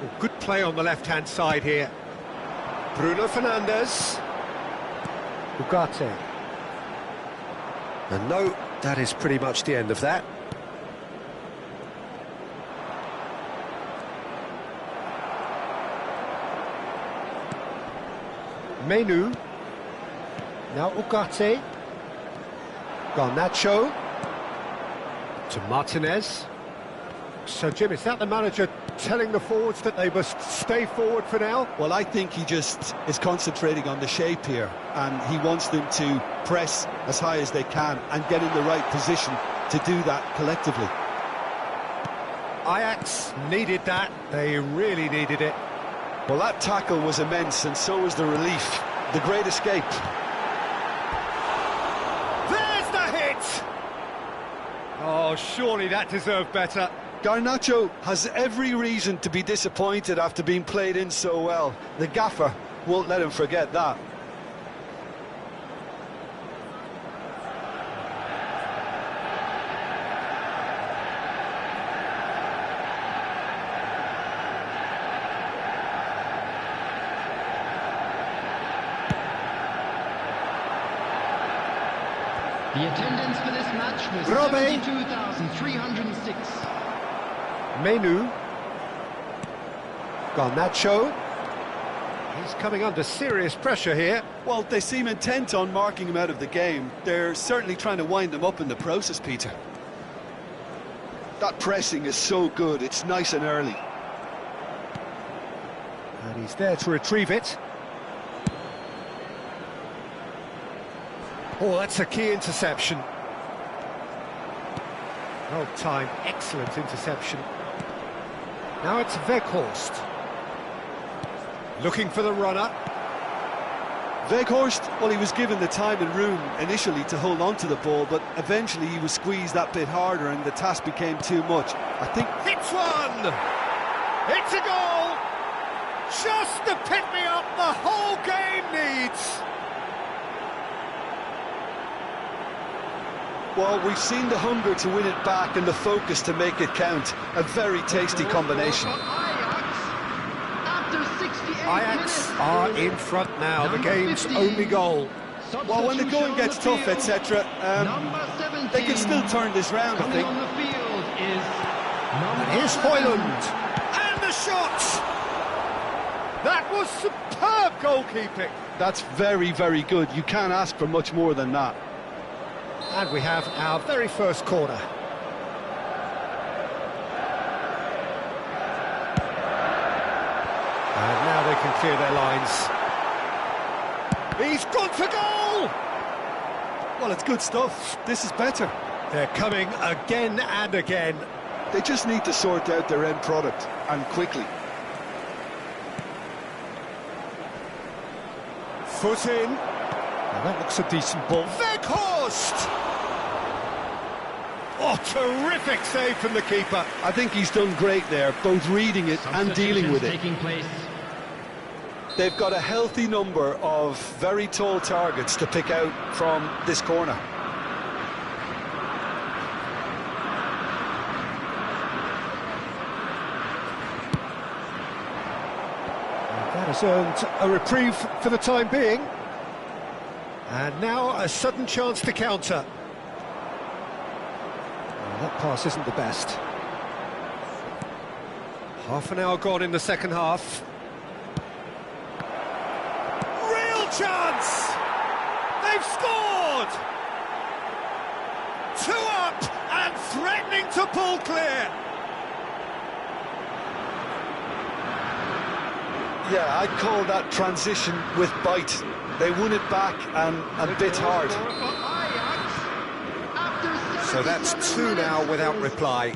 Oh, good play on the left-hand side here. Bruno Fernandes. Ugarte. And no, that is pretty much the end of that. Menu. Now Ugarte. Garnacho. To Martinez. So, Jim, is that the manager telling the forwards that they must stay forward for now? Well, I think he just is concentrating on the shape here, and he wants them to press as high as they can and get in the right position to do that collectively. Ajax needed that. They really needed it. Well, that tackle was immense, and so was the relief. The great escape. There's the hit! Oh, surely that deserved better. Garnacho has every reason to be disappointed after being played in so well. The gaffer won't let him forget that. The attendance for this match was 72,306. Menu. Garnacho. He's coming under serious pressure here. Well, they seem intent on marking him out of the game. They're certainly trying to wind him up in the process, Peter. That pressing is so good, it's nice and early. And he's there to retrieve it. Oh, that's a key interception. Well timed, excellent interception. Now it's Weghorst. Looking for the runner. Weghorst, well, he was given the time and room initially to hold on to the ball, but eventually he was squeezed that bit harder and the task became too much. I think... Hits one! It's a goal! Just the pick-me-up the whole game needs! Well, we've seen the hunger to win it back and the focus to make it count. A very tasty combination. Ajax are in front now, the game's only goal. Well, when the going gets tough, etc., they can still turn this round, I think. And here's Højlund. And the shot! That was superb goalkeeping. That's very, very good. You can't ask for much more than that. And we have our very first corner. And now they can clear their lines. He's gone for goal! Well, it's good stuff. This is better. They're coming again and again. They just need to sort out their end product, and quickly. Foot in. Now that looks a decent ball. Weghorst! Oh, terrific save from the keeper. I think he's done great there, both reading it and dealing with it. They've got a healthy number of very tall targets to pick out from this corner. That has earned a reprieve for the time being. And now a sudden chance to counter. That pass isn't the best. Half an hour gone in the second half. Real chance! They've scored! 2 up and threatening to pull clear. Yeah, I'd call that transition with bite. They won it back and a bit hard. So that's 2 now without reply.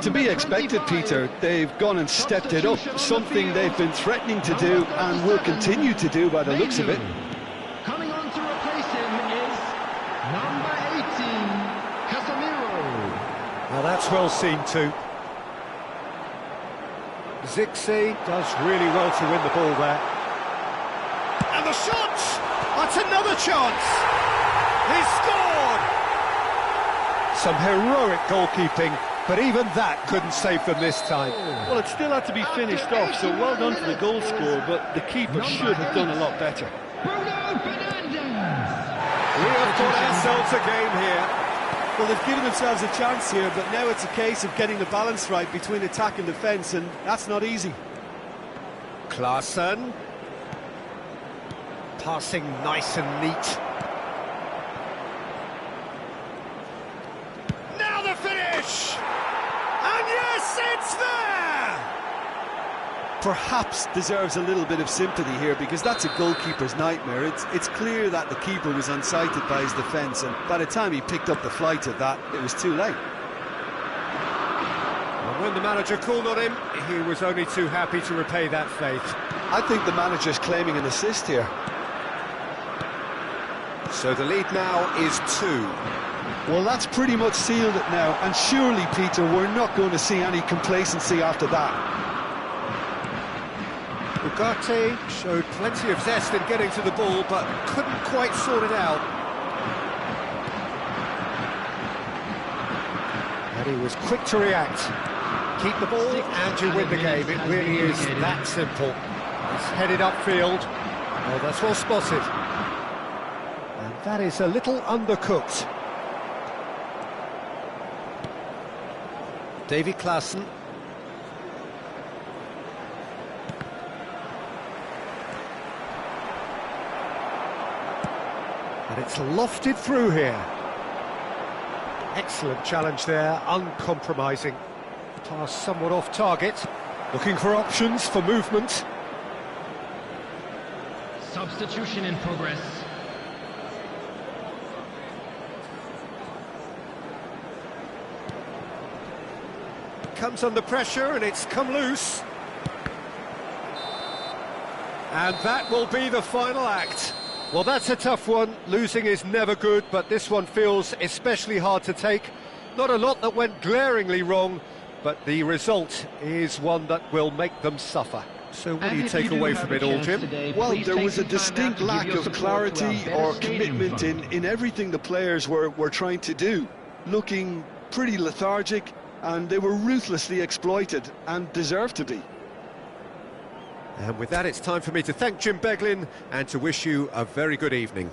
To be expected, Peter. They've gone and stepped it up, something they've been threatening to do and will continue to do by the looks of it. Coming on to replace him is number 18, Casemiro. Now that's well seen too. Zixi does really well to win the ball there. And the shot! That's another chance! He's scored! Some heroic goalkeeping but even that couldn't save them this time. Well, it still had to be finished off, so well done to the goal scorer, but the keeper should have done a lot better. Bruno Fernandes. We have got ourselves a game here. Well, they've given themselves a chance here, but now it's a case of getting the balance right between attack and defence, and that's not easy. Klaassen. Passing nice and neat. Now the finish! And yes, it's there! Perhaps deserves a little bit of sympathy here, because that's a goalkeeper's nightmare. It's clear that the keeper was unsighted by his defence, and by the time he picked up the flight of that, it was too late. And when the manager called on him, he was only too happy to repay that faith. I think the manager's claiming an assist here. So the lead now is 2. Well, that's pretty much sealed it now, and surely, Peter, we're not going to see any complacency after that. Ugarte showed plenty of zest in getting to the ball, but couldn't quite sort it out. And he was quick to react. Keep the ball and you win the game. It really is that simple. It's headed upfield. Oh, that's well spotted. And that is a little undercooked. Davy Klaassen. And it's lofted through here. Excellent challenge there, uncompromising. Pass somewhat off target. Looking for options for movement. Substitution in progress. Comes under pressure and it's come loose. And that will be the final act. Well, that's a tough one. Losing is never good, but this one feels especially hard to take. Not a lot that went glaringly wrong, but the result is one that will make them suffer. So what do you take away from it all, Jim? Well, there was a distinct lack of clarity or commitment in everything the players were trying to do. Looking pretty lethargic, and they were ruthlessly exploited, and deserved to be. And with that, it's time for me to thank Jim Beglin and to wish you a very good evening.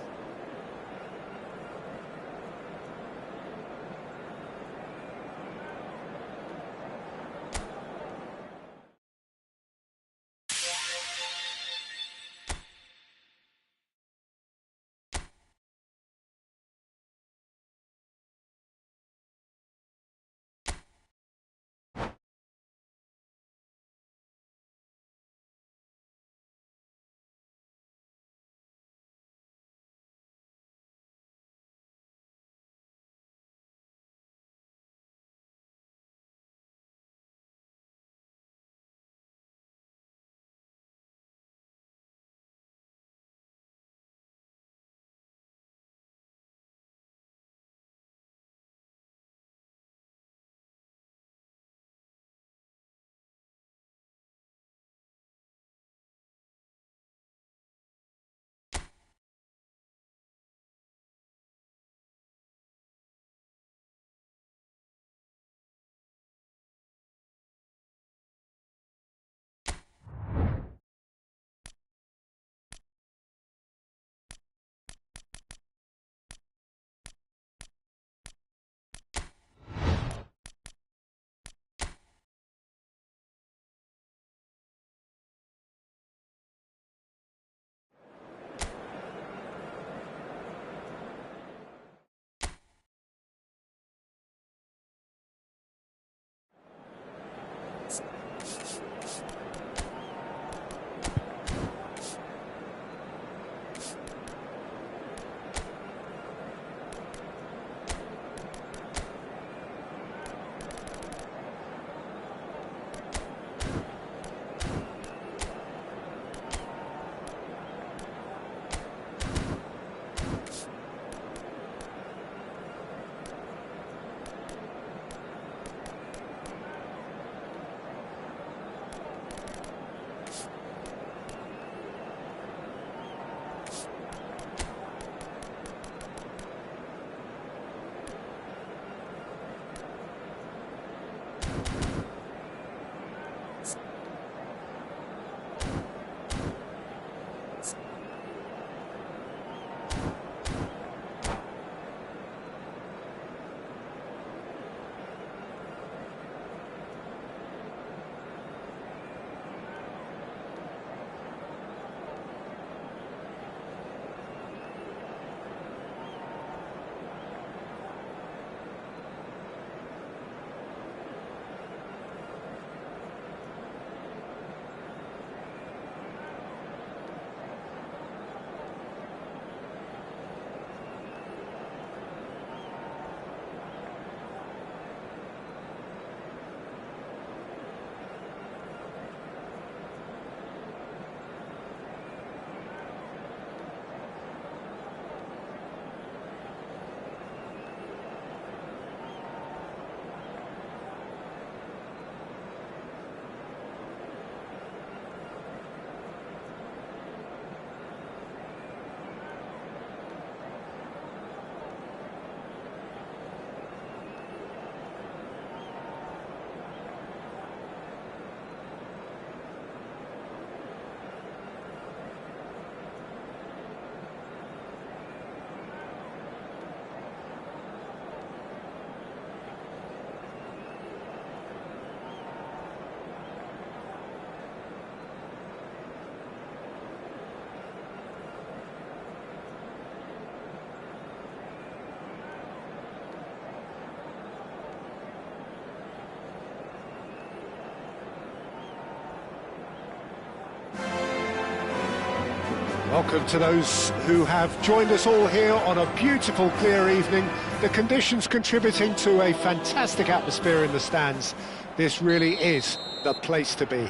Welcome to those who have joined us all here on a beautiful, clear evening. The conditions contributing to a fantastic atmosphere in the stands. This really is the place to be.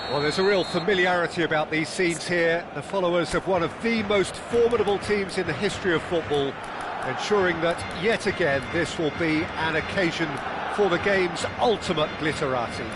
Well, there's a real familiarity about these scenes here. The followers of one of the most formidable teams in the history of football, ensuring that, yet again, this will be an occasion for the game's ultimate glitterati.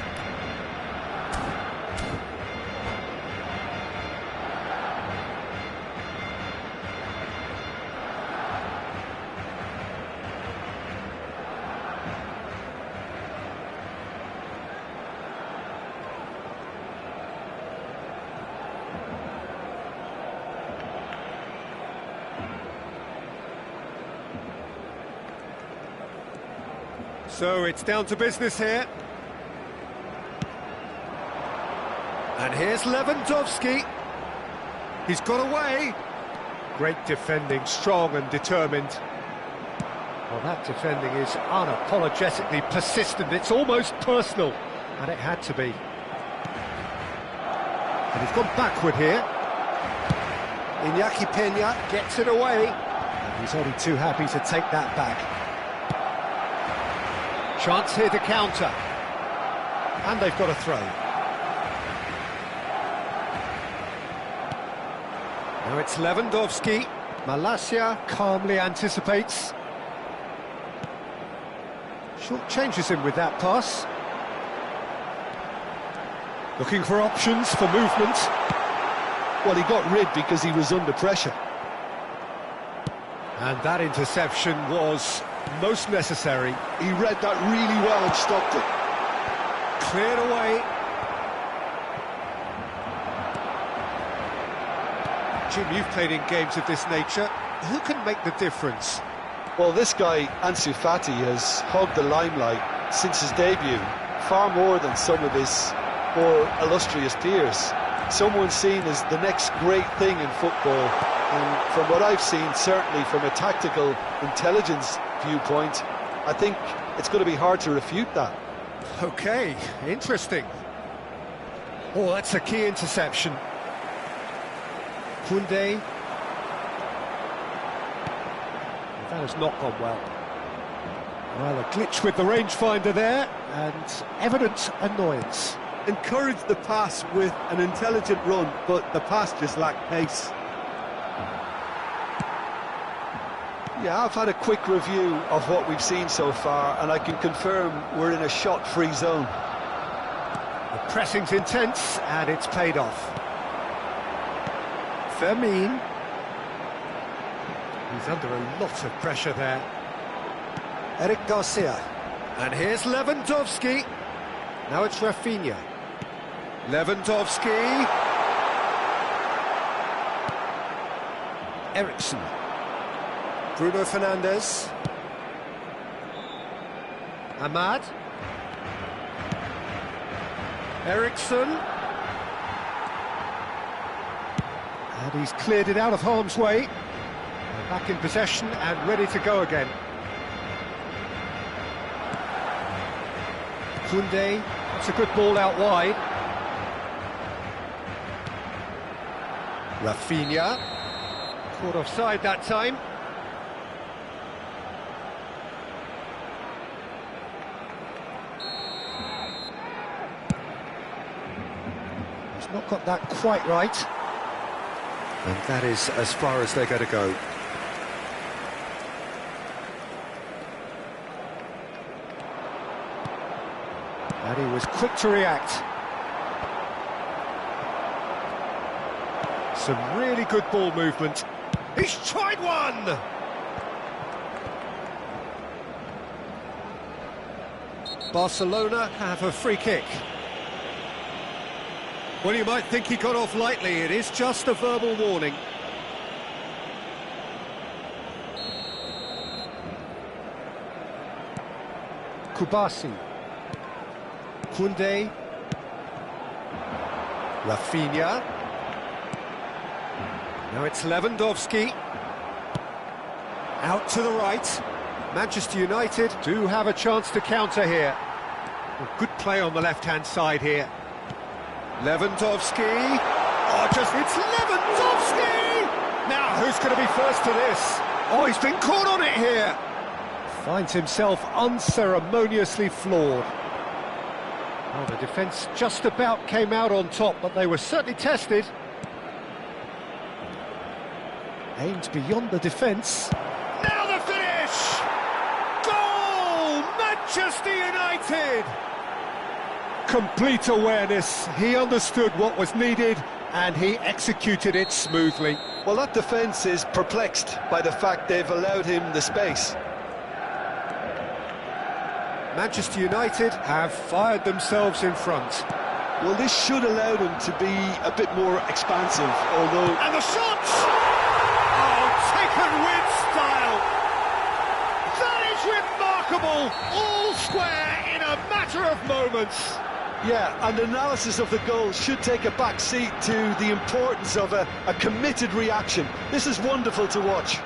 So it's down to business here. And here's Lewandowski. He's got away. Great defending, strong and determined. Well, that defending is unapologetically persistent. It's almost personal, and it had to be. And he's gone backward here. Iñaki Peña gets it away. And he's only too happy to take that back. Chance here to counter. And they've got a throw. Now it's Lewandowski. Malacia calmly anticipates. Short changes him with that pass. Looking for options for movement. Well, he got rid because he was under pressure. And that interception was most necessary. He read that really well and stopped it. Cleared away. Jim, you've played in games of this nature. Who can make the difference? Well, this guy, Ansu Fati, has hogged the limelight since his debut, far more than some of his more illustrious peers. Someone seen as the next great thing in football, and from what I've seen, certainly from a tactical intelligence viewpoint, I think it's going to be hard to refute that. Okay, interesting. Oh, that's a key interception. Koundé. That has not gone well. Well, a glitch with the rangefinder there, and evident annoyance. Encouraged the pass with an intelligent run, but the pass just lacked pace. Yeah, I've had a quick review of what we've seen so far, and I can confirm we're in a shot-free zone. The pressing's intense, and it's paid off. Fermin. He's under a lot of pressure there. Eric Garcia. And here's Lewandowski. Now it's Rafinha. Lewandowski. Eriksson. Bruno Fernandes. Ahmad. Eriksson. And he's cleared it out of harm's way. And back in possession and ready to go again. Koundé. That's a good ball out wide. Rafinha. Caught offside that time. He's not got that quite right. And that is as far as they're going to go. And he was quick to react. Some really good ball movement. He's tried one! Barcelona have a free kick. Well, you might think he got off lightly. It is just a verbal warning. Kubasi. Koundé. Rafinha. Now it's Lewandowski. Out to the right. Manchester United do have a chance to counter here. Well, good play on the left-hand side here. Lewandowski. Oh, it's Lewandowski! Now, who's going to be first to this? Oh, he's been caught on it here. Finds himself unceremoniously floored. Oh, the defence just about came out on top, but they were certainly tested. Aims beyond the defence. Now the finish! Goal! Manchester United! Complete awareness. He understood what was needed and he executed it smoothly. Well, that defence is perplexed by the fact they've allowed him the space. Manchester United have fired themselves in front. Well, this should allow them to be a bit more expansive, although... And the shot! Oh, taken with style! That is remarkable! All square in a matter of moments. Yeah, and analysis of the goal should take a back seat to the importance of a committed reaction. This is wonderful to watch.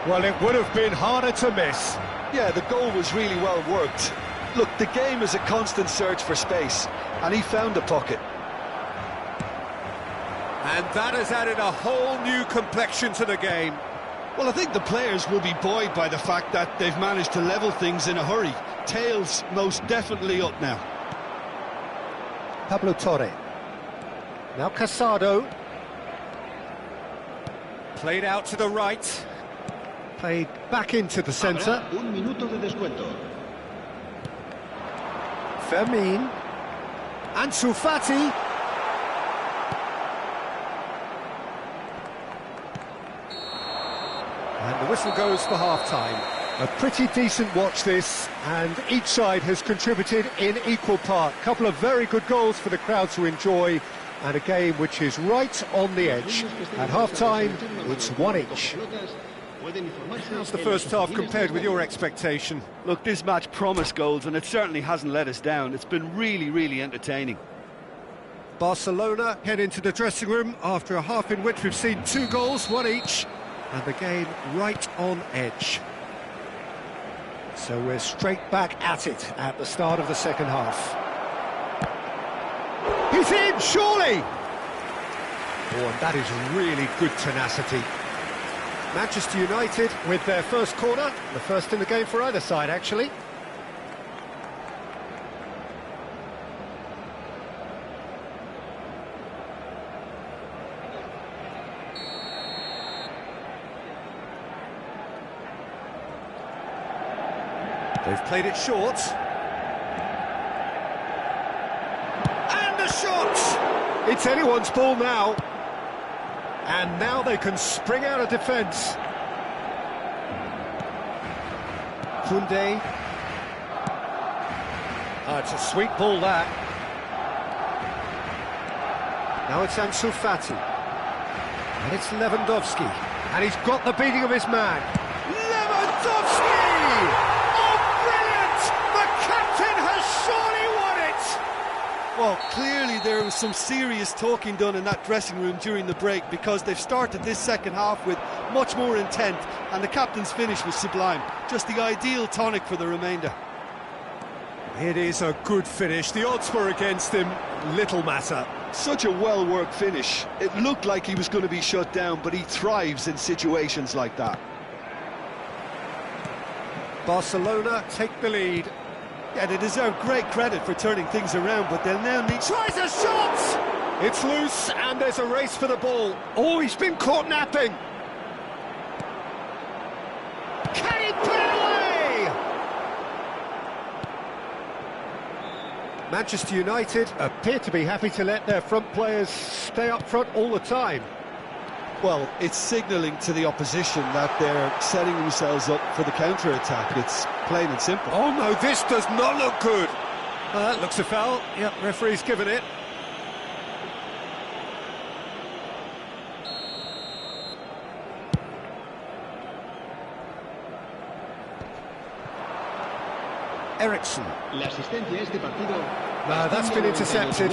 Well, it would have been harder to miss. Yeah, the goal was really well worked. Look, the game is a constant search for space, and he found a pocket. And that has added a whole new complexion to the game. Well, I think the players will be buoyed by the fact that they've managed to level things in a hurry. Tails most definitely up now. Pablo Torre. Now Casado. Played out to the right. Played back into the centre. Un minuto de descuento. Fermin. Ansu Fati. And the whistle goes for half-time. A pretty decent watch this, and each side has contributed in equal part. A couple of very good goals for the crowd to enjoy, and a game which is right on the edge. At half-time, it's one each. How's the first half compared with your expectation? Look, this match promised goals, and it certainly hasn't let us down. It's been really, really entertaining. Barcelona head into the dressing room after a half in which we've seen 2 goals, one each, and the game right on edge. So we're straight back at it at the start of the second half. He's in, surely! Oh, and that is really good tenacity. Manchester United with their first corner, the first in the game for either side, actually. They've played it short. And the shot! It's anyone's ball now. And now they can spring out of defence. Koundé. Oh, it's a sweet ball, that. Now it's Ansu Fati. And it's Lewandowski. And he's got the beating of his man. Lewandowski! Well, clearly there was some serious talking done in that dressing room during the break, because they've started this second half with much more intent, and the captain's finish was sublime. Just the ideal tonic for the remainder. It is a good finish. The odds were against him. Little matter. Such a well-worked finish. It looked like he was going to be shut down, but he thrives in situations like that. Barcelona take the lead. Yeah, they deserve great credit for turning things around, but they'll now need... Tries a shot! It's loose, and there's a race for the ball. Oh, he's been caught napping. Can he put it away? Manchester United appear to be happy to let their front players stay up front all the time. Well, it's signalling to the opposition that they're setting themselves up for the counter-attack. It's plain and simple. Oh no, this does not look good. That looks a foul. Yep, referee's given it. Ericsson. No, that's been intercepted.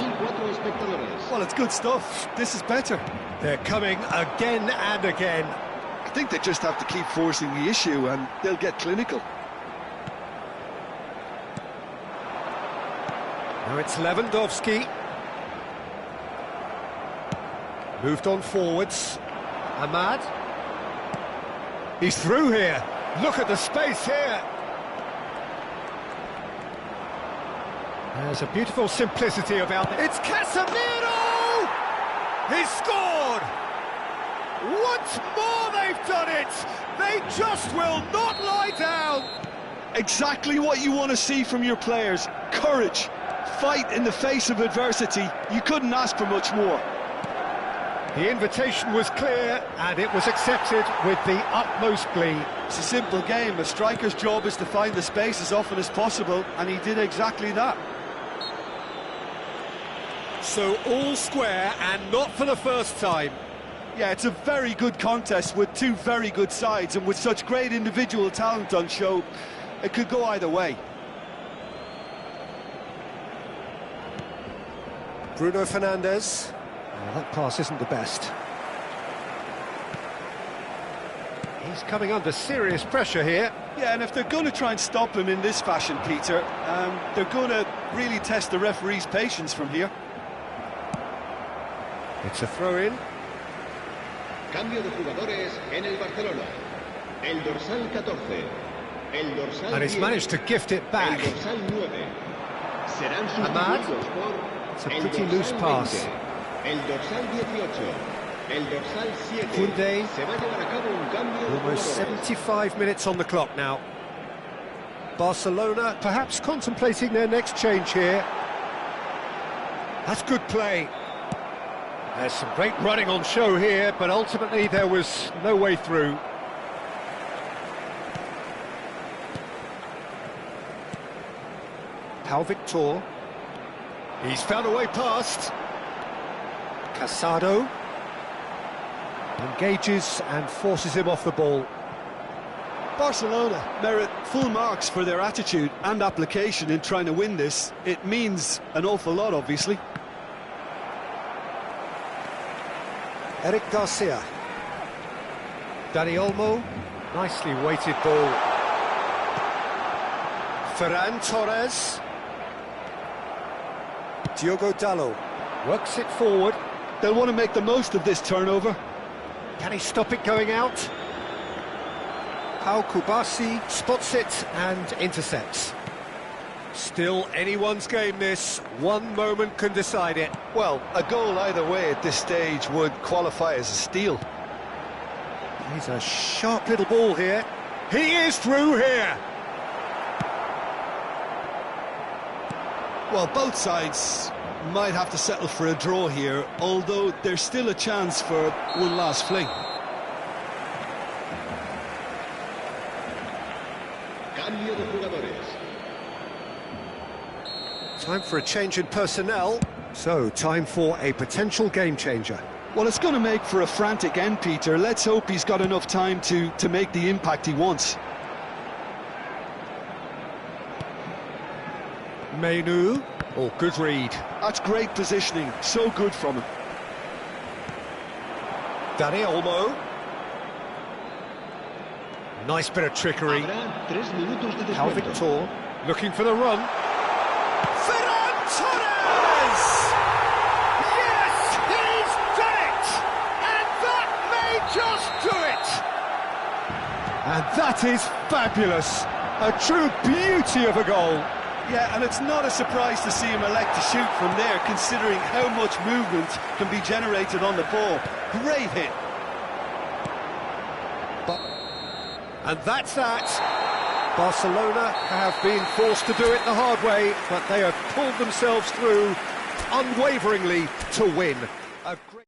Well, it's good stuff. This is better. They're coming again and again. I think they just have to keep forcing the issue and they'll get clinical. Now it's Lewandowski. Moved on forwards. Ahmad. He's through here. Look at the space here. There's a beautiful simplicity about it. It's Casemiro! He's scored! Once more they've done it! They just will not lie down! Exactly what you want to see from your players. Courage, fight in the face of adversity. You couldn't ask for much more. The invitation was clear, and it was accepted with the utmost glee. It's a simple game. A striker's job is to find the space as often as possible, and he did exactly that. So all square, and not for the first time. Yeah, it's a very good contest with two very good sides, and with such great individual talent on show, it could go either way. Bruno Fernandes. Oh, that pass isn't the best. He's coming under serious pressure here. Yeah, and if they're going to try and stop him in this fashion, Peter, they're going to really test the referee's patience from here. It's a throw-in. Cambio de jugadores en el Barcelona. El dorsal 14. El dorsal And he's 10. managed to gift it back. El dorsal 9. Serán Ahmad. sustituidos por It's a el pretty dorsal loose pass. 20. El dorsal 18. El dorsal 7. Koundé. Se va a llevar a cabo un cambio de Almost jugadores. 75 minutes on the clock now. Barcelona perhaps contemplating their next change here. That's good play. There's some great running on show here, but ultimately there was no way through. Pau Victor. He's found a way past. Casado. Engages and forces him off the ball. Barcelona merit full marks for their attitude and application in trying to win this. It means an awful lot, obviously. Eric Garcia. Dani Olmo. Nicely weighted ball. Ferran Torres. Diogo Dalot. Works it forward. They'll want to make the most of this turnover. Can he stop it going out? Pau Kubasi spots it and intercepts. Still anyone's game this. One moment can decide it. Well, a goal either way at this stage would qualify as a steal. He's a sharp little ball here. He is through here. Well, both sides might have to settle for a draw here, although there's still a chance for one last fling. Cambio de jugadores. Time for a change in personnel. So, time for a potential game changer. Well, it's going to make for a frantic end, Peter. Let's hope he's got enough time to make the impact he wants. Menu. Oh, good read. That's great positioning. So good from him. Dani Olmo. Nice bit of trickery. Habrá 3 minutos de Pau descuento. Victor looking for the run. Ferran Torres! Yes, he's done it! And that may just do it! And that is fabulous. A true beauty of a goal. Yeah, and it's not a surprise to see him elect to shoot from there, considering how much movement can be generated on the ball. Great hit. And that's that. Barcelona have been forced to do it the hard way, but they have pulled themselves through unwaveringly to win. A great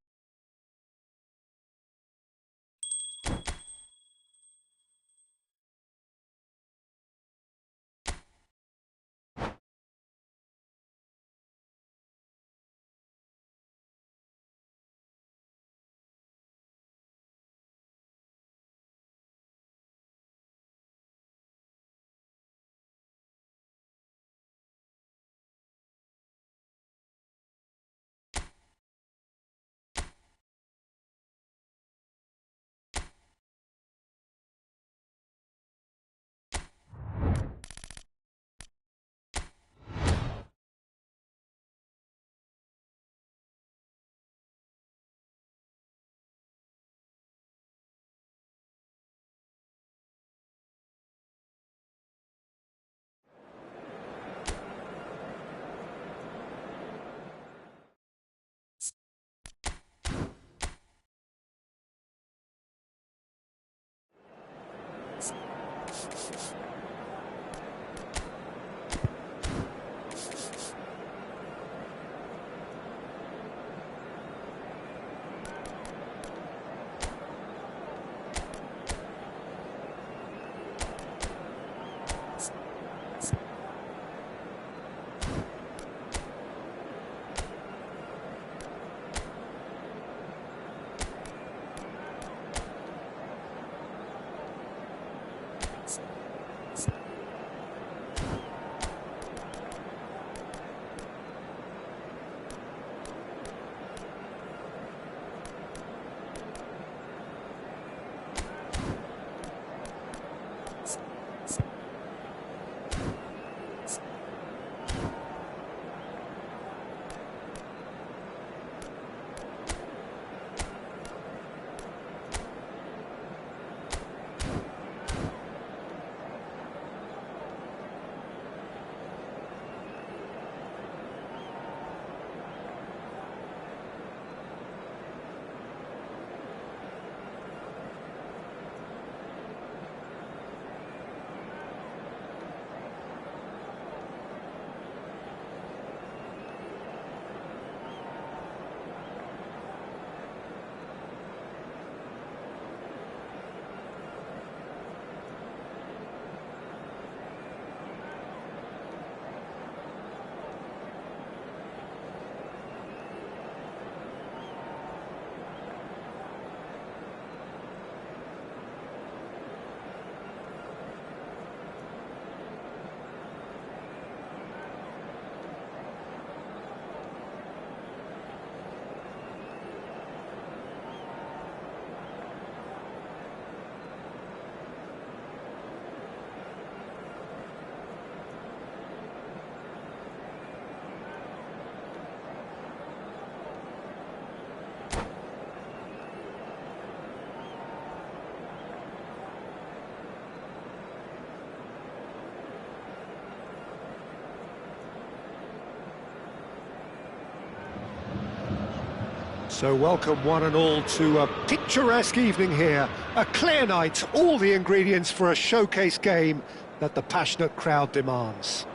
So welcome one and all to a picturesque evening here. A clear night, all the ingredients for a showcase game that the passionate crowd demands.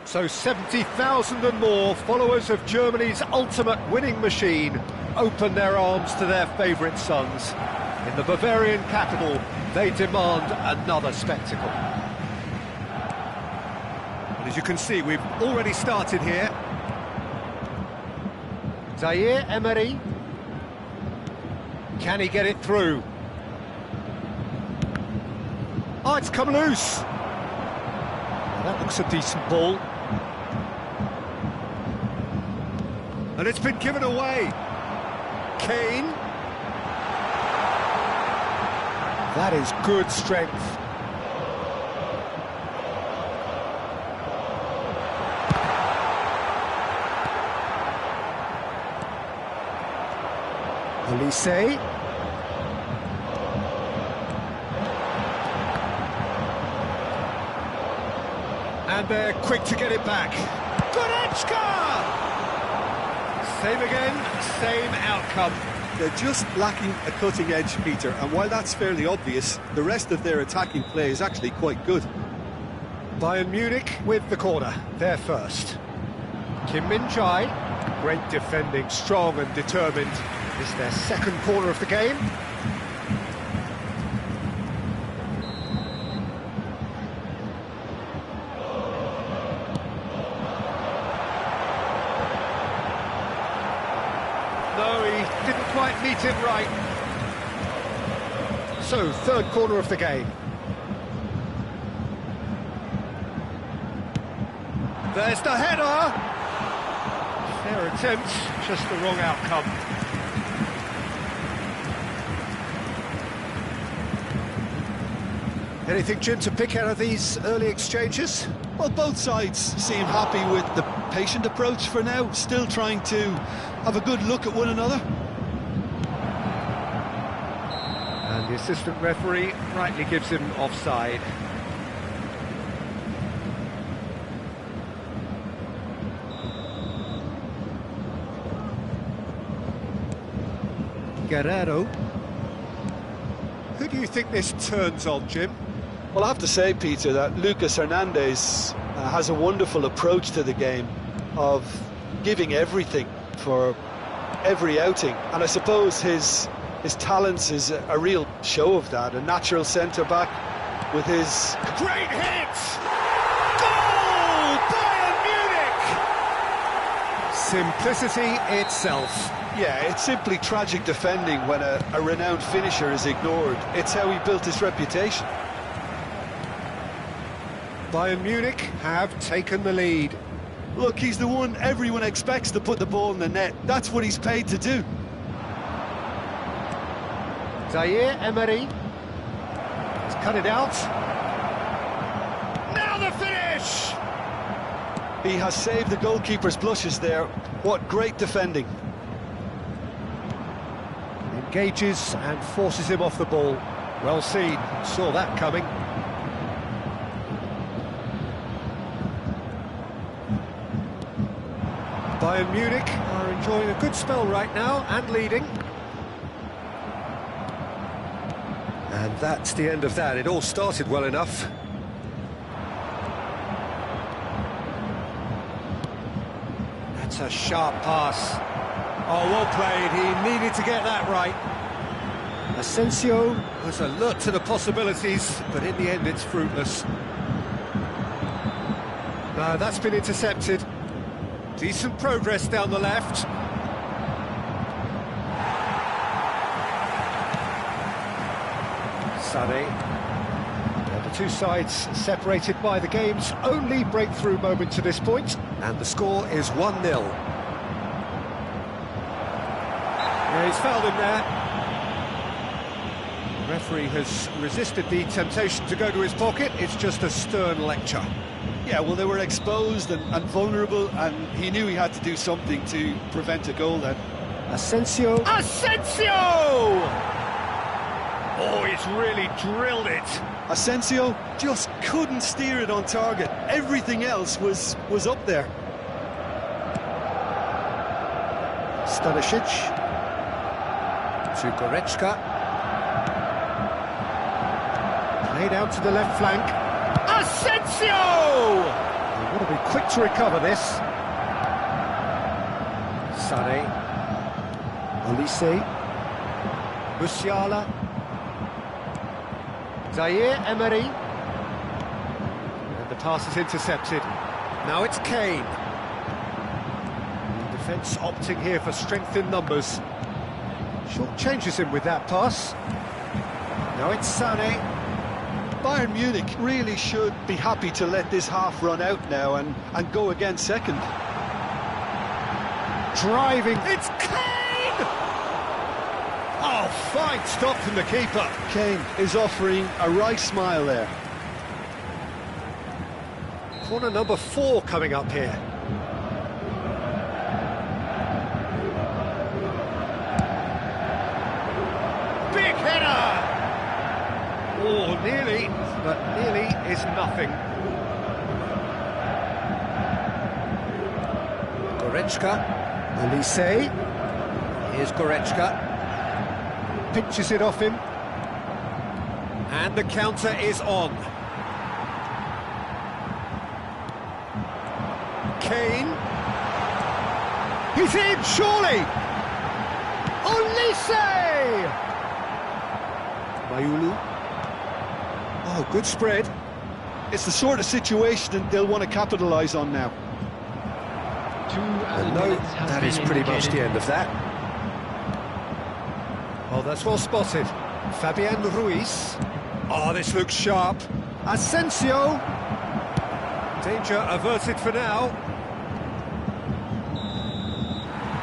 So 70,000 and more followers of Germany's ultimate winning machine open their arms to their favourite sons. In the Bavarian capital, they demand another spectacle. And as you can see, we've already started here. Zaire Emery. Can he get it through? Oh, it's come loose. Well, that looks a decent ball. And it's been given away. Kane. That is good strength. Olise. And they're quick to get it back. Goretzka! Same again, same outcome. They're just lacking a cutting edge, Peter, and while that's fairly obvious, the rest of their attacking play is actually quite good. Bayern Munich with the corner, they're first. Mijan, great defending, strong and determined. It's their second corner of the game. No, he didn't quite meet it right. So, third corner of the game. There's the header! Fair attempt, just the wrong outcome. Anything, Jim, to pick out of these early exchanges? Well, both sides seem happy with the patient approach for now, still trying to have a good look at one another. And the assistant referee rightly gives him offside. Guerrero. Who do you think this turns on, Jim? Well, I have to say, Peter, that Lucas Hernandez has a wonderful approach to the game of giving everything for every outing. And I suppose his talents is a real show of that. A natural centre-back with his... Great hit! Goal! Bayern Munich! Simplicity itself. Yeah, it's simply tragic defending when a renowned finisher is ignored. It's how he built his reputation. Bayern Munich have taken the lead. Look, he's the one everyone expects to put the ball in the net. That's what he's paid to do. Zaire Emery. He's cut it out. Now the finish! He has saved the goalkeeper's blushes there. What great defending. Engages and forces him off the ball. Well seen, saw that coming. Bayern Munich are enjoying a good spell right now and leading. And that's the end of that. It all started well enough. That's a sharp pass. Oh, well played. He needed to get that right. Asensio was alert to the possibilities, but in the end it's fruitless. That's been intercepted. Decent progress down the left. Sané. The two sides separated by the game's only breakthrough moment to this point, and the score is 1-0. Yeah, he's fouled him there. The referee has resisted the temptation to go to his pocket. It's just a stern lecture. Yeah, well, they were exposed and vulnerable, and he knew he had to do something to prevent a goal then. Asensio. Asensio! Oh, he's really drilled it. Asensio just couldn't steer it on target. Everything else was up there. Stanisic to Goretzka. Played out to the left flank. Asensio! They've got to be quick to recover this. Sané. Olise. Musiala. Zaire Emery. And the pass is intercepted. Now it's Kane. The defence opting here for strength in numbers. Short changes him with that pass. Now it's Sané. Bayern Munich really should be happy to let this half run out now and go again second. Driving, it's Kane! Oh, fine stop from the keeper. Kane is offering a right smile there. Corner number 4 coming up here. Big header! Oh, nearly, but nearly is nothing. Goretzka. Olise. Here's Goretzka. Pinches it off him. And the counter is on. Kane. He's in, surely! Olise! Mayulu. Oh, good spread. It's the sort of situation that they'll want to capitalise on now. No, that is pretty much the end of that. Oh, that's well spotted. Fabian Ruiz. Oh, this looks sharp. Asensio. Danger averted for now.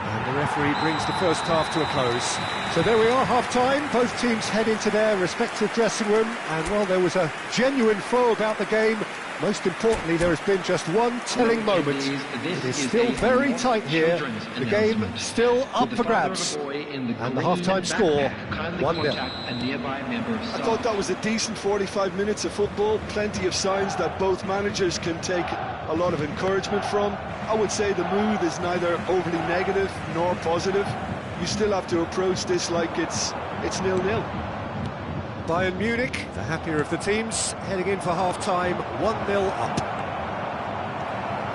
And the referee brings the first half to a close. So there we are, half-time. Both teams head into their respective dressing room. And while there was a genuine flow about the game, most importantly, there has been just one telling moment. It is still very tight here. The game still up for grabs. And the half-time score, 1-0. I thought that was a decent 45 minutes of football. Plenty of signs that both managers can take a lot of encouragement from. I would say the mood is neither overly negative nor positive. You still have to approach this like it's 0-0. Bayern Munich, the happier of the teams, heading in for half-time, 1-0 up.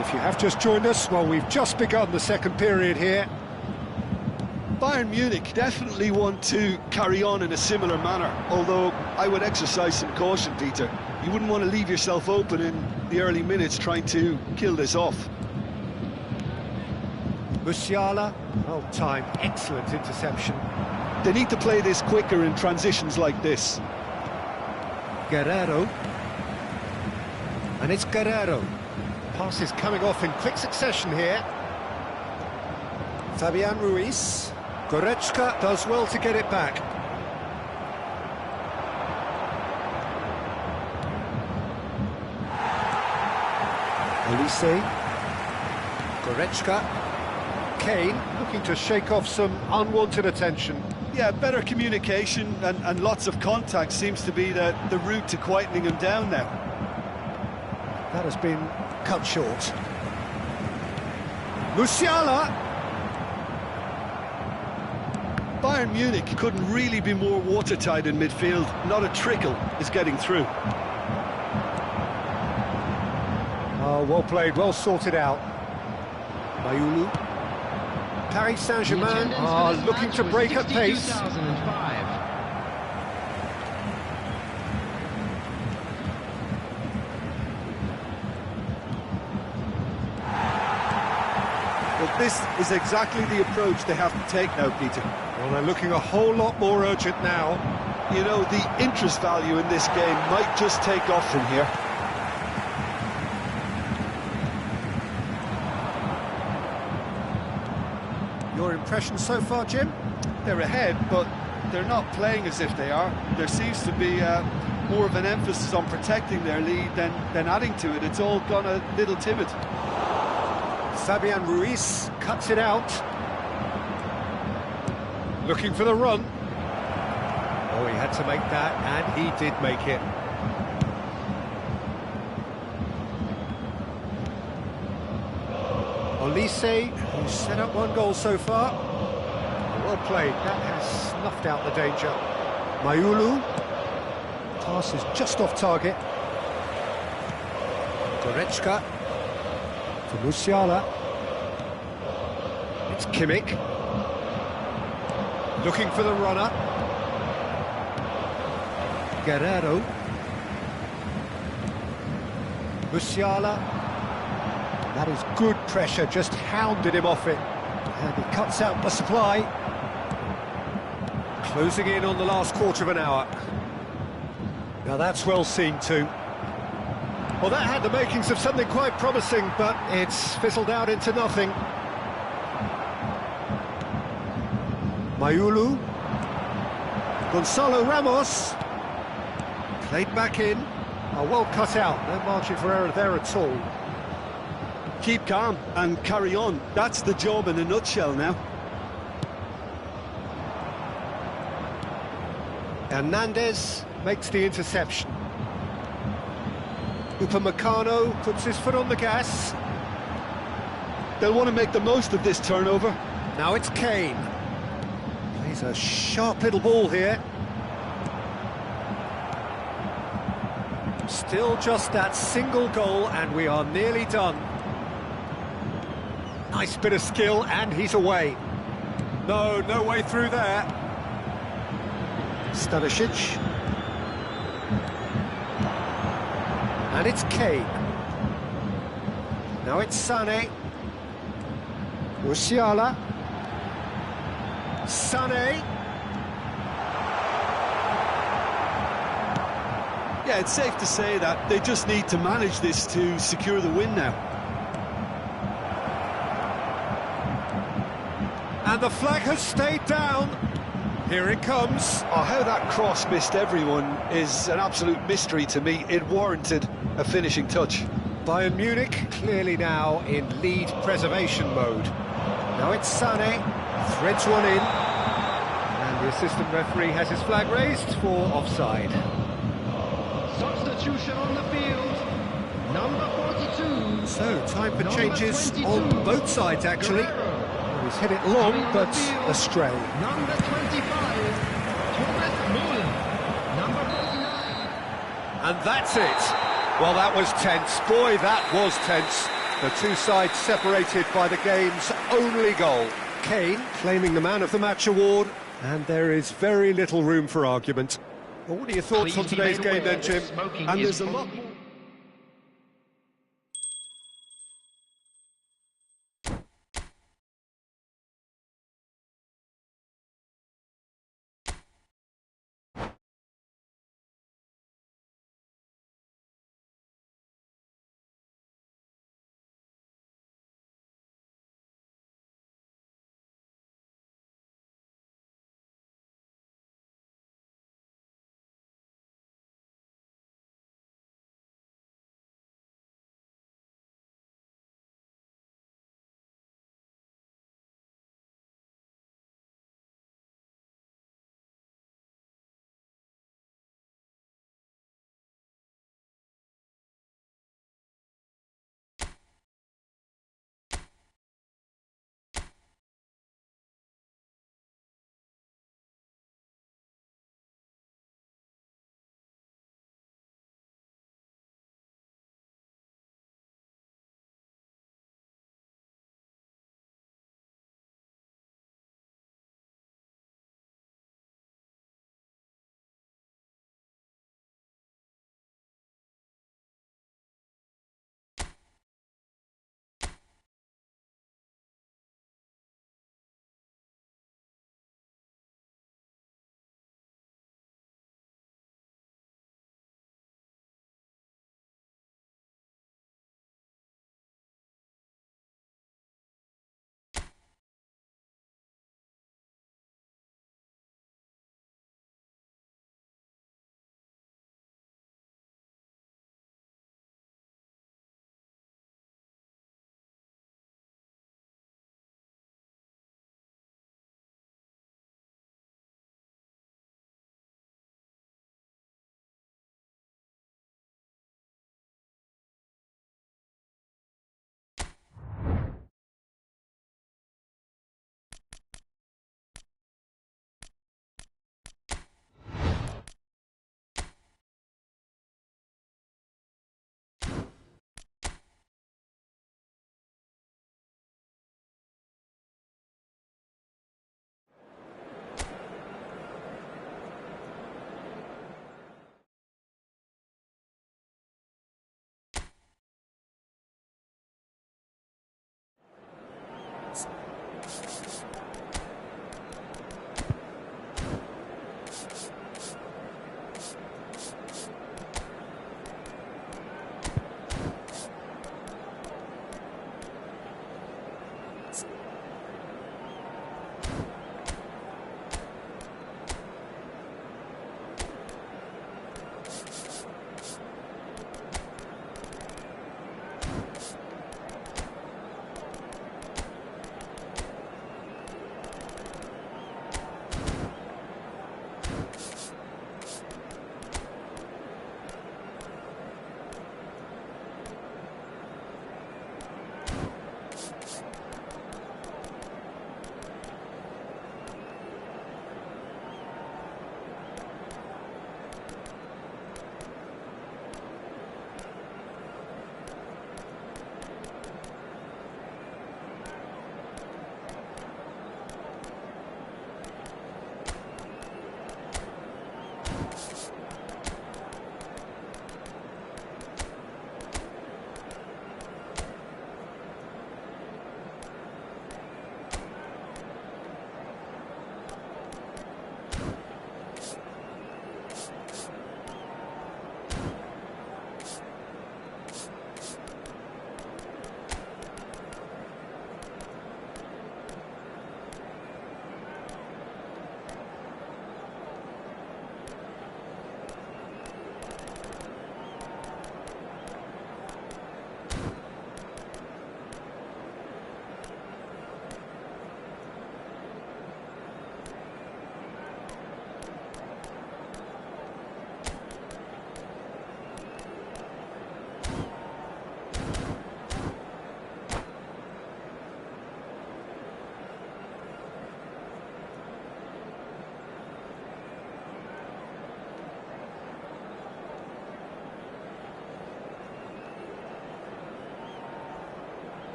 If you have just joined us, well, we've just begun the second period here. Bayern Munich definitely want to carry on in a similar manner, although I would exercise some caution, Peter. You wouldn't want to leave yourself open in the early minutes trying to kill this off. Musiala, well timed, excellent interception. They need to play this quicker in transitions like this. Guerrero. And it's Guerrero. Pass is coming off in quick succession here. Fabian Ruiz. Goretzka does well to get it back. Olise. Goretzka. Kane looking to shake off some unwanted attention. Yeah, better communication and lots of contact seems to be the route to quietening him down now. That has been cut short. Musiala! Bayern Munich couldn't really be more watertight in midfield. Not a trickle is getting through. Oh, well played, well sorted out. Mayulu. Paris Saint-Germain are looking to break at pace. Well, this is exactly the approach they have to take now, Peter. Well, they're looking a whole lot more urgent now. You know, the interest value in this game might just take off from here. Your impression so far, Jim? They're ahead, but they're not playing as if they are. There seems to be more of an emphasis on protecting their lead than adding to it. It's all gone a little timid. Fabian Ruiz cuts it out. Looking for the run. Oh, he had to make that, and he did make it. Olise, who's set up one goal so far. Well played, that has snuffed out the danger. Mayulu. Pass is just off target. Goretzka. For Musiala. It's Kimmich. Looking for the runner. Guerrero. Musiala. That is good pressure, just hounded him off it. And he cuts out the supply. Closing in on the last quarter of an hour. Now that's well seen too. Well, that had the makings of something quite promising, but it's fizzled out into nothing. Mayulu. Gonzalo Ramos. Played back in. Oh, well cut out, no margin for error there at all. Keep calm and carry on. That's the job in a nutshell now. Hernandez makes the interception. Upamecano puts his foot on the gas. They'll want to make the most of this turnover. Now it's Kane. Plays a sharp little ball here. Still just that single goal and we are nearly done. Nice bit of skill and he's away. No way through there. Stanisic. And it's Kane. Now it's Sané. Musiala. Sané. Yeah, it's safe to say that they just need to manage this to secure the win now. And the flag has stayed down. Here it comes. Oh, how that cross missed everyone is an absolute mystery to me. It warranted a finishing touch. Bayern Munich clearly now in lead preservation mode. Now it's Sané, threads one in. And the assistant referee has his flag raised for offside. Substitution on the field. Number 42. So, time for Number changes 22. on both sides, actually. Guerrero. He's hit it long, but astray. Number 25, Thomas Müller. Number 49. And that's it. Well, that was tense. Boy, that was tense. The two sides separated by the game's only goal. Kane claiming the Man of the Match award, and there is very little room for argument. Well, what are your thoughts Please on be today's made game aware then, Jim? that smoking And is there's a lot more.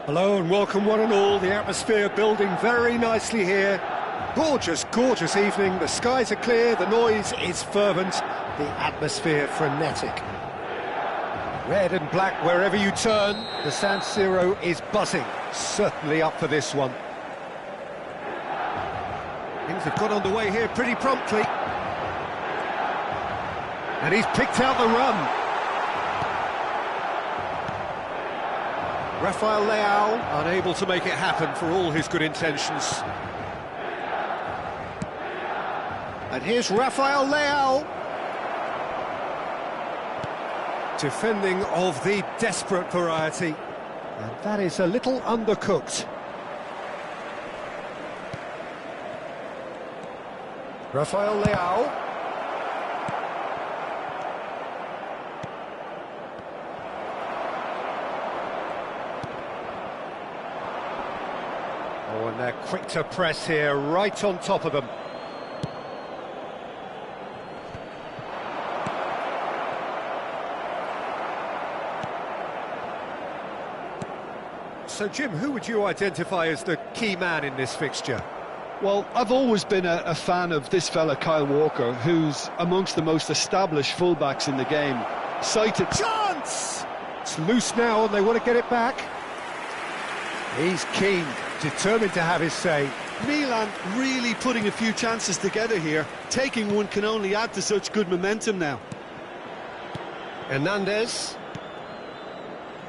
Hello and welcome one and all. The atmosphere building very nicely here. Gorgeous, gorgeous evening. The skies are clear, the noise is fervent, the atmosphere frenetic. Red and black wherever you turn, the San Siro is buzzing. Certainly up for this one. Things have got underway here pretty promptly. And he's picked out the run. Rafael Leao unable to make it happen for all his good intentions. And here's Rafael Leao. Defending of the desperate variety. And that is a little undercooked. Rafael Leao. Oh, and they're quick to press here, right on top of them. So, Jim, who would you identify as the key man in this fixture? Well, I've always been a fan of this fella, Kyle Walker, who's amongst the most established fullbacks in the game. Sighted Chance! It's loose now and they want to get it back. He's keen, determined to have his say. Milan really putting a few chances together here. Taking one can only add to such good momentum now. Hernandez.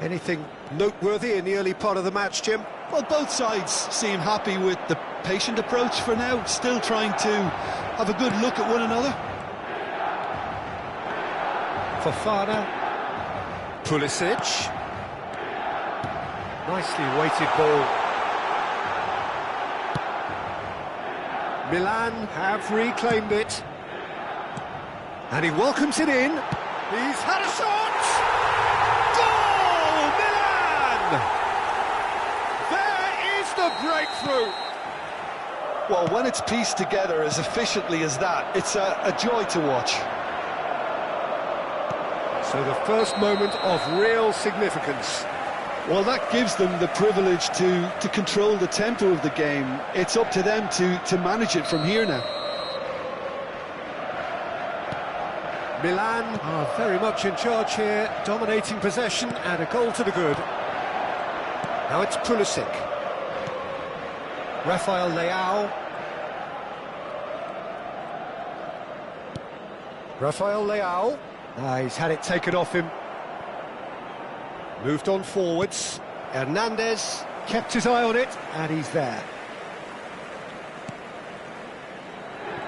Anything noteworthy in the early part of the match, Jim? Well, both sides seem happy with the patient approach for now, still trying to have a good look at one another. Fofana. Pulisic. Nicely weighted ball. Milan have reclaimed it. And he welcomes it in. He's had a shot! Goal! Milan! There is the breakthrough! Well, when it's pieced together as efficiently as that, it's a joy to watch. So the first moment of real significance. Well, that gives them the privilege to control the tempo of the game. It's up to them to manage it from here now. Milan are very much in charge here, dominating possession and a goal to the good. Now it's Pulisic. Rafael Leao. Rafael Leao. He's had it taken off him. Moved on forwards. Hernandez kept his eye on it, and he's there.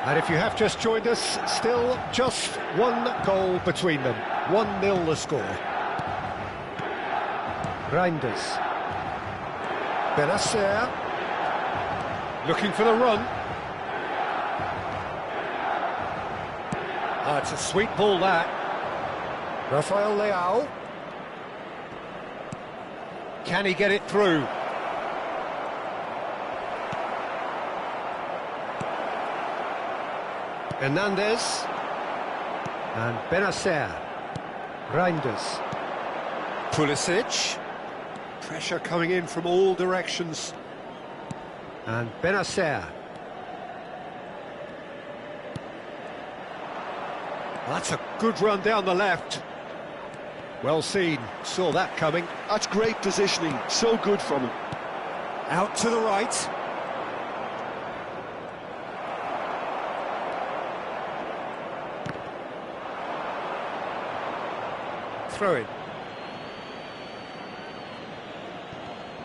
And if you have just joined us, still just one goal between them. 1-0 the score. Reinders. Benacer. Looking for the run. It's a sweet ball, that. Rafael Leao. Can he get it through? Hernandez. And Benacer. Reinders. Pulisic. Pressure coming in from all directions. And Benacer. That's a good run down the left. Well seen, saw that coming. That's great positioning, so good from him. Out to the right. Throw in.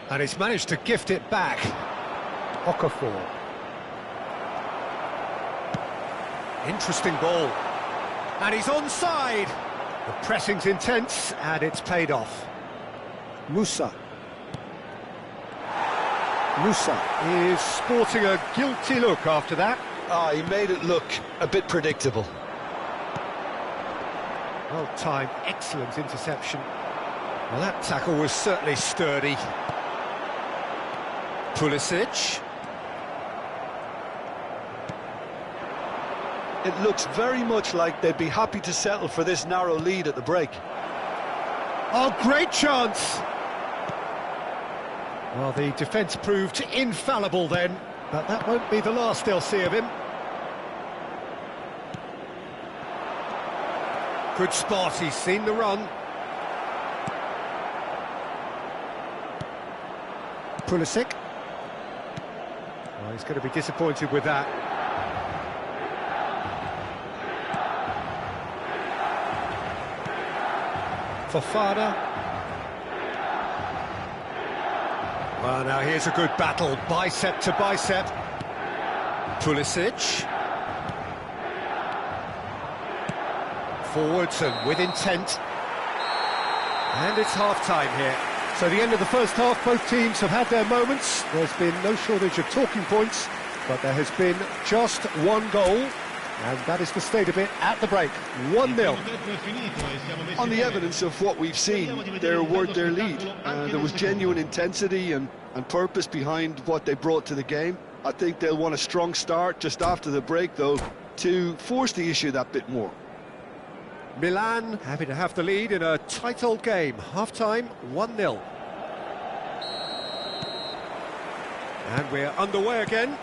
And he's managed to gift it back. Okafor. Interesting ball. And he's onside. The pressing's intense, and it's paid off. Musa. Musa. Is sporting a guilty look after that. He made it look a bit predictable. Well timed, excellent interception. Well, that tackle was certainly sturdy. Pulisic. It looks very much like they'd be happy to settle for this narrow lead at the break. Oh, great chance! Well, the defence proved infallible then, but that won't be the last they'll see of him. Good spot, he's seen the run. Pulisic. Well, he's going to be disappointed with that. Fofana. Well, now here's a good battle, bicep to bicep. Pulisic. Forwards and with intent. And it's half-time here. So the end of the first half, both teams have had their moments. There's been no shortage of talking points, but there has been just one goal. And that is the state of it at the break, 1-0. On the evidence of what we've seen, they're worth their lead. There was genuine intensity and purpose behind what they brought to the game. I think they'll want a strong start just after the break, though, to force the issue that bit more. Milan happy to have the lead in a tight old game. Half-time, 1-0. And we're underway again.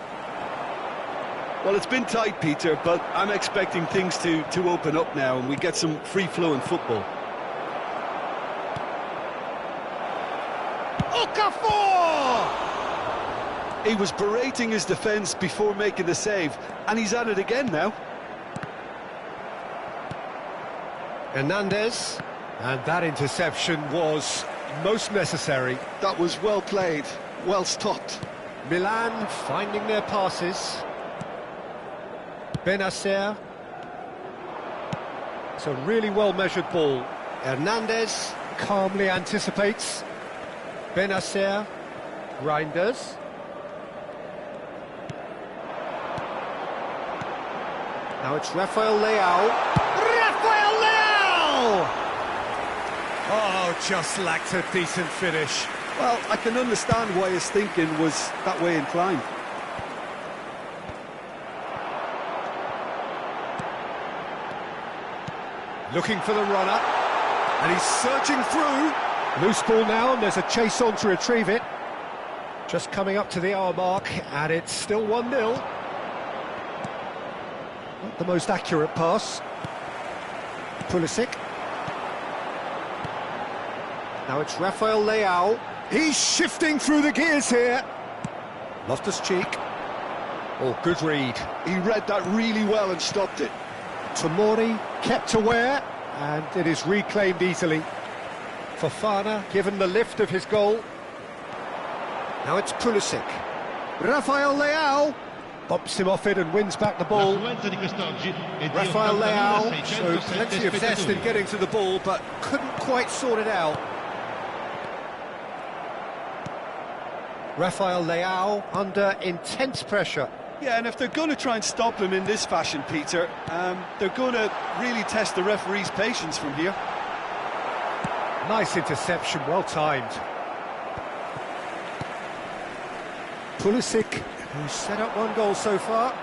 Well, it's been tight, Peter, but I'm expecting things to open up now and we get some free-flowing football. Okafor! He was berating his defence before making the save, and he's at it again now. Hernandez, and that interception was most necessary. That was well played, well stopped. Milan finding their passes. Benacer. It's a really well-measured ball. Hernandez calmly anticipates. Benacer. Reinders. Now it's Rafael Leao. Rafael Leao! Oh, just lacked a decent finish. Well, I can understand why his thinking was that way inclined. Looking for the runner. And he's surging through. Loose ball now, and there's a chase on to retrieve it. Just coming up to the hour mark, and it's still 1-0. Not the most accurate pass. Pulisic. Now it's Rafael Leao. He's shifting through the gears here. Loftus-Cheek. Oh, good read. He read that really well and stopped it. Tomori kept aware, and it is reclaimed easily. Fofana given the lift of his goal. Now it's Pulisic. Rafael Leao bumps him off it and wins back the ball. Rafael Leao showed plenty of zest in getting to the ball, but couldn't quite sort it out. Rafael Leao under intense pressure. Yeah, and if they're going to try and stop him in this fashion, Peter, they're going to really test the referee's patience from here. Nice interception, well timed. Pulisic, who's set up 1 goal so far.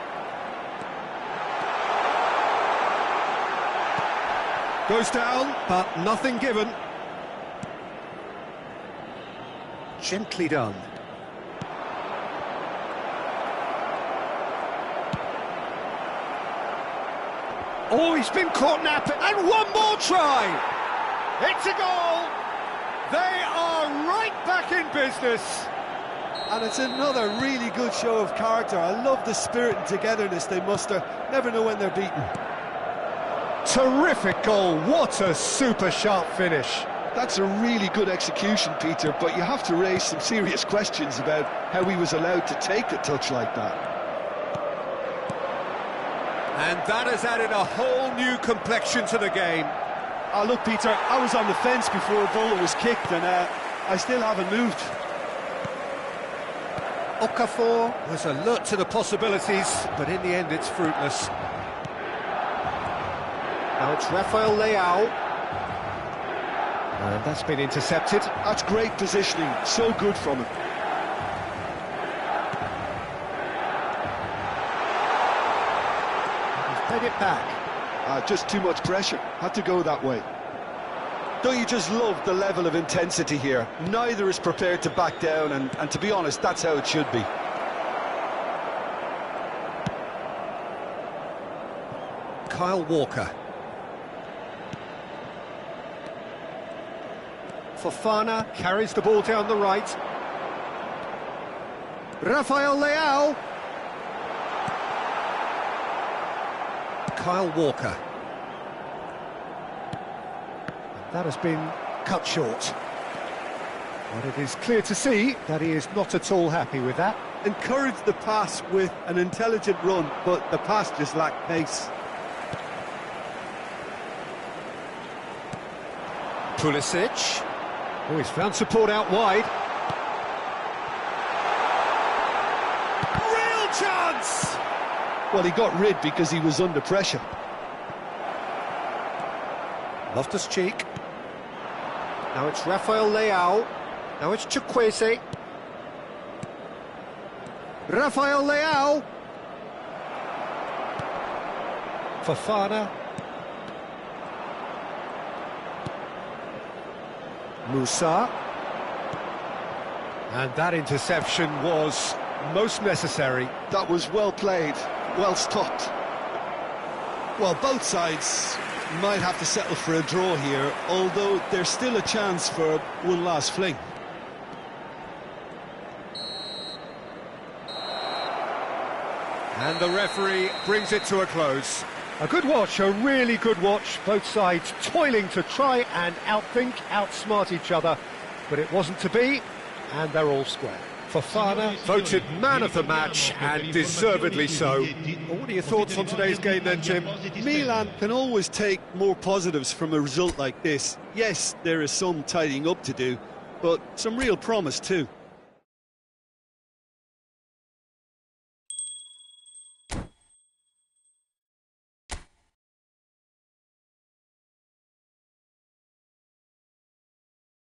Goes down, but nothing given. Gently done. Oh, he's been caught napping, and one more try! It's a goal! They are right back in business! And it's another really good show of character. I love the spirit and togetherness they muster. Never know when they're beaten. Terrific goal, what a super sharp finish. That's a really good execution, Peter, but you have to raise some serious questions about how he was allowed to take a touch like that. And that has added a whole new complexion to the game. Oh, look, Peter, I was on the fence before a ball was kicked, and I still haven't moved. Okafor was alert to the possibilities, but in the end it's fruitless. Now it's Rafael Leao. And that's been intercepted. That's great positioning, so good from him. He's it back. Just too much pressure, had to go that way. Don't you just love the level of intensity here? Neither is prepared to back down, and to be honest, that's how it should be. Kyle Walker. Fofana carries the ball down the right. Rafael Leao. Kyle Walker. That has been cut short. But it is clear to see that he is not at all happy with that. Encouraged the pass with an intelligent run, but the pass just lacked pace. Pulisic. Oh, he's found support out wide. Real chance! Well, he got rid because he was under pressure. Loftus-Cheek. Now it's Rafael Leao. Now it's Chukwueze. Rafael Leao. Fofana. Musa. And that interception was most necessary. That was well played, well stopped. Well, both sides might have to settle for a draw here, although there's still a chance for one last fling. And the referee brings it to a close. A good watch, a really good watch. Both sides toiling to try and outthink, outsmart each other. But it wasn't to be, and they're all square. Fofana voted man of the match, and deservedly so. Well, what are your thoughts on today's game then, Jim? Milan can always take more positives from a result like this. Yes, there is some tidying up to do, but some real promise too.